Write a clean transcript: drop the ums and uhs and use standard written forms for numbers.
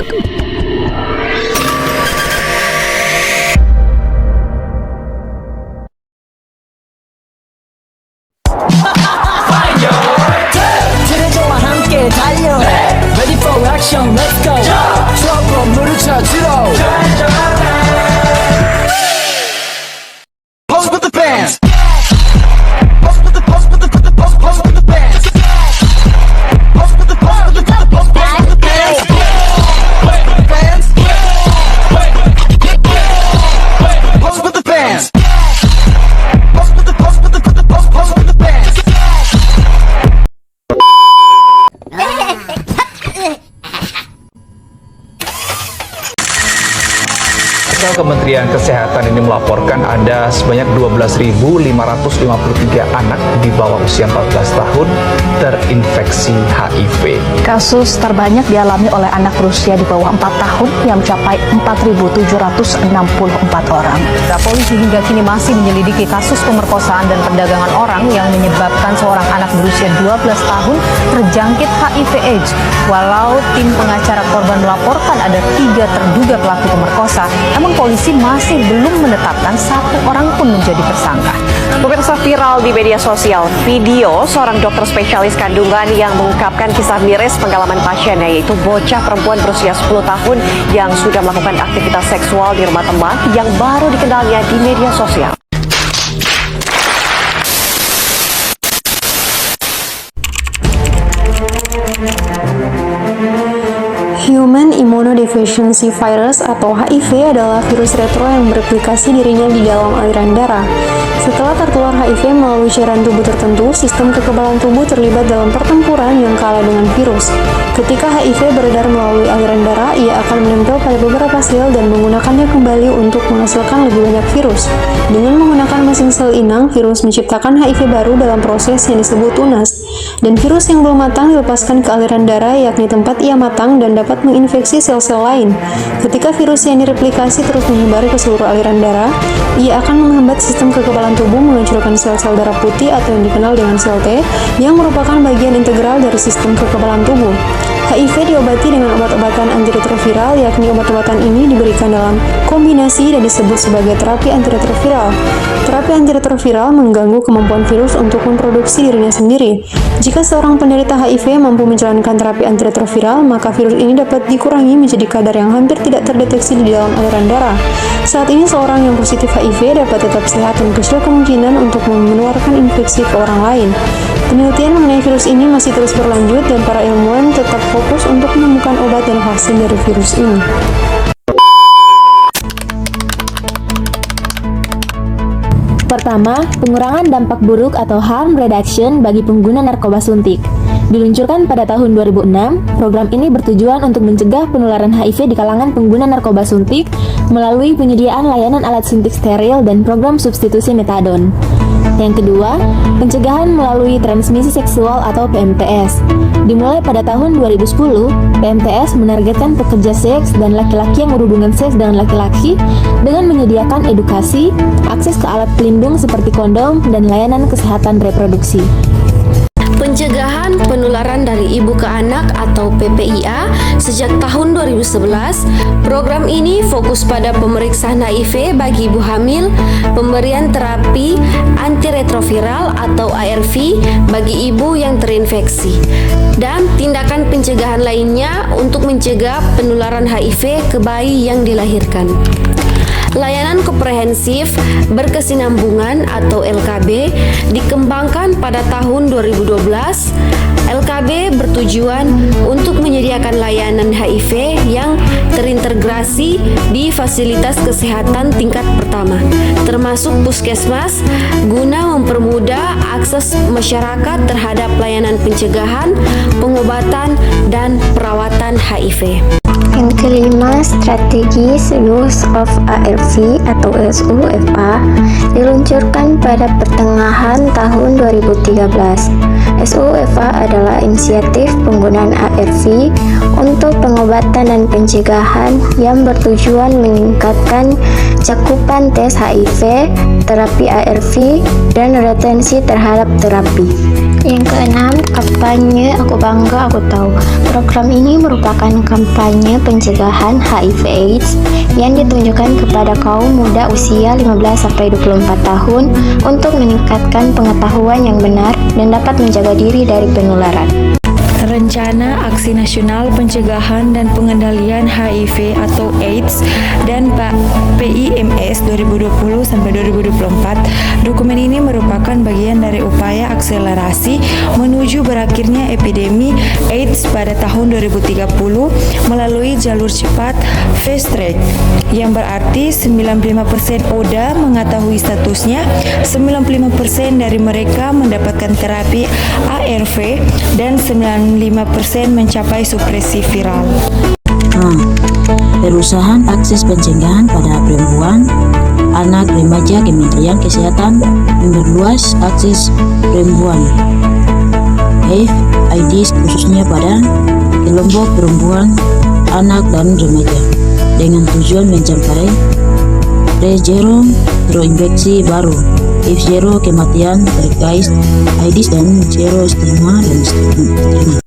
Ready for action, let's go. 트러블 물을 찾으러. Pose with the bands. Pose with the pose with the pose with the bands. Pose with the pose with the pose with the bands. Pose with the bands. Pose with the pose with the pose with the bands. Kementerian Kesehatan ini melaporkan ada sebanyak 12.553 anak di bawah usia 14 tahun terinfeksi HIV. Kasus terbanyak dialami oleh anak berusia di bawah 4 tahun yang mencapai 4.764 orang. Polisi hingga kini masih menyelidiki kasus pemerkosaan dan perdagangan orang yang menyebabkan seorang anak berusia 12 tahun terjangkit HIV/AIDS. Walau tim pengacara korban melaporkan ada 3 terduga pelaku pemerkosa, namun polisi masih belum menetapkan 1 orang pun menjadi tersangka. Pemirsa, viral di media sosial video seorang dokter spesialis kandungan yang mengungkapkan kisah miris pengalaman pasiennya, yaitu bocah perempuan berusia 10 tahun yang sudah melakukan aktivitas seksual di rumah teman yang baru dikenalnya di media sosial. Human Immunodeficiency Virus atau HIV adalah virus retro yang bereplikasi dirinya di dalam aliran darah. Setelah tertular HIV melalui cairan tubuh tertentu, sistem kekebalan tubuh terlibat dalam pertempuran yang kalah dengan virus. Ketika HIV beredar melalui aliran darah, ia akan menempel pada beberapa sel dan menggunakannya kembali untuk menghasilkan lebih banyak virus. Dengan menggunakan mesin sel inang, virus menciptakan HIV baru dalam proses yang disebut tunas. Dan virus yang belum matang dilepaskan ke aliran darah, yakni tempat ia matang dan dapat menginfeksi sel-sel lain. Ketika virus yang direplikasi terus menyebar ke seluruh aliran darah, ia akan menghambat sistem kekebalan tubuh menghancurkan sel-sel darah putih atau yang dikenal dengan sel T, yang merupakan bagian integral dari sistem kekebalan tubuh. HIV diobati dengan obat-obatan antiretroviral, yakni obat-obatan ini diberikan dalam kombinasi dan disebut sebagai terapi antiretroviral. Terapi antiretroviral mengganggu kemampuan virus untuk memproduksi dirinya sendiri. Jika seorang penderita HIV mampu menjalankan terapi antiretroviral, maka virus ini dapat dikurangi menjadi kadar yang hampir tidak terdeteksi di dalam aliran darah. Saat ini seorang yang positif HIV dapat tetap sehat dan kecil kemungkinan untuk menularkan infeksi ke orang lain. Penelitian mengenai virus ini masih terus berlanjut dan para ilmuwan tetap fokus untuk menemukan obat dan vaksin dari virus ini. Pertama, pengurangan dampak buruk atau harm reduction bagi pengguna narkoba suntik. Diluncurkan pada tahun 2006, program ini bertujuan untuk mencegah penularan HIV di kalangan pengguna narkoba suntik melalui penyediaan layanan alat suntik steril dan program substitusi metadon. Yang kedua, pencegahan melalui transmisi seksual atau PMTS. Dimulai pada tahun 2010, PMTS menargetkan pekerja seks dan laki-laki yang berhubungan seks dengan laki-laki dengan menyediakan edukasi, akses ke alat pelindung seperti kondom, dan layanan kesehatan reproduksi. Pencegahan penularan dari ibu ke anak atau PPIA sejak tahun 2011, program ini fokus pada pemeriksaan HIV bagi ibu hamil, pemberian terapi antiretroviral atau ARV bagi ibu yang terinfeksi, dan tindakan pencegahan lainnya untuk mencegah penularan HIV ke bayi yang dilahirkan. Layanan komprehensif berkesinambungan atau LKB dikembangkan pada tahun 2012. LKB bertujuan untuk menyediakan layanan HIV yang terintegrasi di fasilitas kesehatan tingkat pertama, termasuk puskesmas, guna mempermudah akses masyarakat terhadap layanan pencegahan, pengobatan, dan perawatan HIV. Yang kelima, strategi Use of ARV atau SUFA diluncurkan pada pertengahan tahun 2013. SUFA adalah inisiatif penggunaan ARV untuk pengobatan dan pencegahan yang bertujuan meningkatkan cakupan tes HIV, terapi ARV, dan retensi terhadap terapi. Yang keenam, kampanye Aku Bangga Aku Tahu. Program ini merupakan kampanye pencegahan HIV/AIDS yang ditunjukkan kepada kaum muda usia 15-24 tahun untuk meningkatkan pengetahuan yang benar dan dapat menjaga diri dari penularan. Rencana Aksi Nasional Pencegahan dan Pengendalian HIV atau AIDS dan PIMS 2020-2024. Dokumen ini merupakan bagian dari upaya akselerasi menuju berakhirnya epidemi AIDS pada tahun 2030 melalui jalur cepat fast track, yang berarti 95% ODA mengetahui statusnya, 95% dari mereka mendapatkan terapi ARV, dan 95% mencapai supresi viral. Perusahaan akses pencegahan pada perempuan, anak, remaja, Kementerian Kesehatan memperluas akses perempuan HIV/AIDS khususnya pada kelompok perempuan, anak, dan remaja dengan tujuan mencapai zero terinfeksi baru, zero kematian terkait AIDS, dan zero stigma dan stigma.